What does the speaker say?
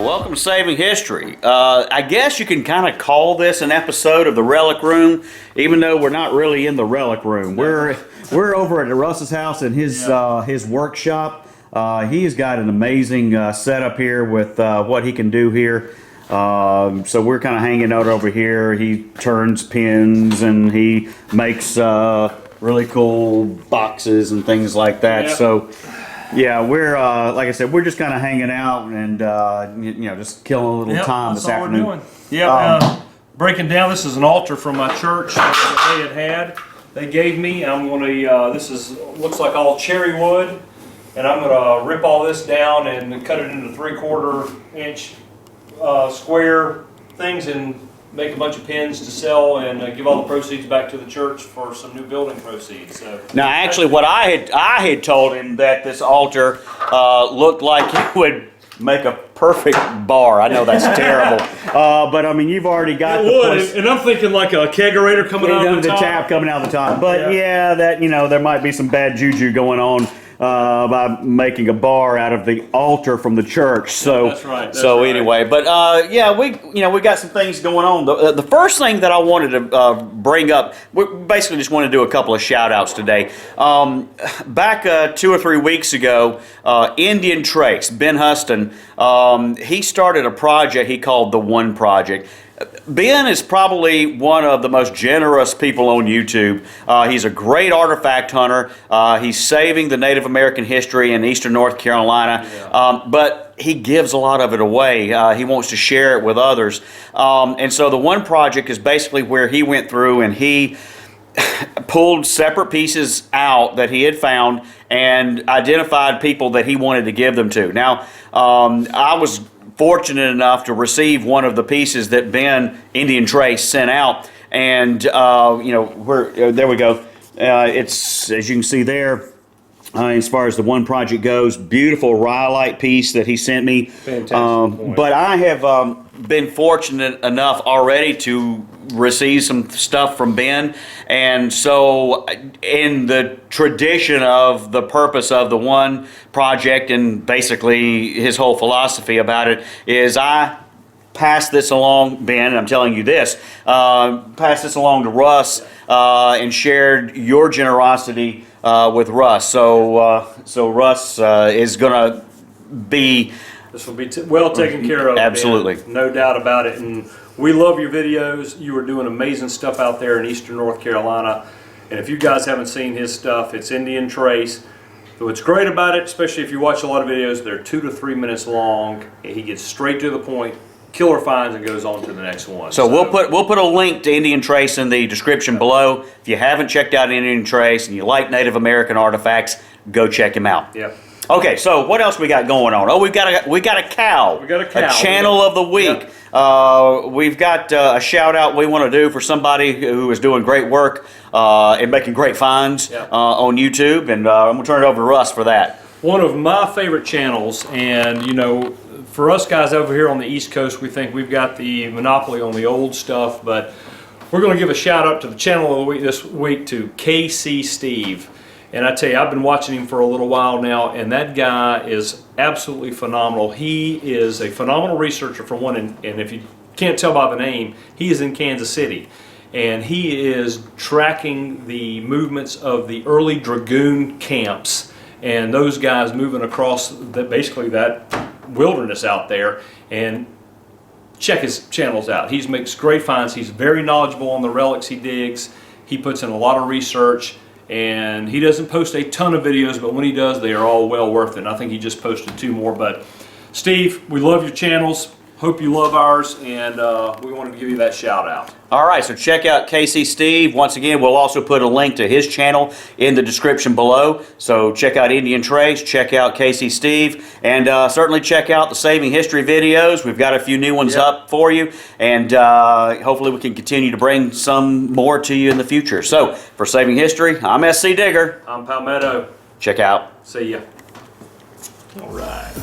welcome to Saving History. I guess you can kind of call this an episode of the Relic Room, even though we're not really in the Relic Room. We're over at Russ's house in his workshop. He's got an amazing setup here with what he can do here. So we're kind of hanging out over here. He turns pins and he makes really cool boxes and things like that. Yep. So yeah, we're like I said, we're just kind of hanging out and just killing a little time this afternoon. Yeah, breaking down. This is an altar from my church that they had. They gave me. I'm going to. This looks like all cherry wood, and I'm going to rip all this down and cut it into 3/4 inch square things and make a bunch of pins to sell and give all the proceeds back to the church for some new building proceeds. So now, actually, what I had told him that this altar looked like it would make a perfect bar. I know that's terrible, but I mean, you've already got the place. And I'm thinking like a kegerator coming out of the top. Tap coming out of the top. But yeah, that there might be some bad juju going on by making a bar out of the altar from the church. So that's right. Anyway, but yeah, we got some things going on. The first thing that I wanted to bring up, we basically just want to do a couple of shout outs today. Back 2 or 3 weeks ago, Indian Trace, Ben Huston, he started a project he called the One Project. Ben is probably one of the most generous people on YouTube. He's a great artifact hunter. He's saving the Native American history in eastern North Carolina, but he gives a lot of it away. He wants to share it with others. And so the One Project is basically where he went through and he pulled separate pieces out that he had found and identified people that he wanted to give them to. Now, I was fortunate enough to receive one of the pieces that Ben Indian Trace sent out, and there we go. It's, as you can see there, as far as the One Project goes, beautiful rhyolite piece that he sent me. Fantastic. But I have been fortunate enough already to receive some stuff from Ben, and so in the tradition of the purpose of the One Project and basically his whole philosophy about it is I pass this along, Ben, and I'm telling you this, pass this along to Russ and shared your generosity with Russ. So Russ is going to be... This will be well taken care of. Absolutely. Ben. No doubt about it. And we love your videos. You are doing amazing stuff out there in eastern North Carolina. And if you guys haven't seen his stuff, it's Indian Trace. What's great about it, especially if you watch a lot of videos, they're 2 to 3 minutes long. He gets straight to the point, killer finds, and goes on to the next one. So we'll put a link to Indian Trace in the description below. If you haven't checked out Indian Trace and you like Native American artifacts, go check him out. Yep. Okay, so what else we got going on? Oh, we got a cow. We got a cow. A channel of the week. Yep. We've got a shout out we want to do for somebody who is doing great work and making great finds on YouTube, and I'm gonna turn it over to Russ for that. One of my favorite channels, and for us guys over here on the East Coast, we think we've got the monopoly on the old stuff, but we're going to give a shout out to the channel of the week this week to KC Steve. And I tell you, I've been watching him for a little while now, and that guy is absolutely phenomenal. He is a phenomenal researcher for one, and if you can't tell by the name, he is in Kansas City. And he is tracking the movements of the early dragoon camps and those guys moving across basically that wilderness out there. And check his channels out. He makes great finds. He's very knowledgeable on the relics he digs. He puts in a lot of research. And he doesn't post a ton of videos, but when he does, they are all well worth it. And I think he just posted 2 more. But Steve, we love your channels. Hope you love ours, and we wanted to give you that shout out. All right, so check out KC Steve. Once again, we'll also put a link to his channel in the description below. So check out Indian Trace, check out KC Steve, and certainly check out the Saving History videos. We've got a few new ones up for you, and hopefully we can continue to bring some more to you in the future. So for Saving History, I'm SCdigger. I'm Palmetto. Check out. See ya. All right.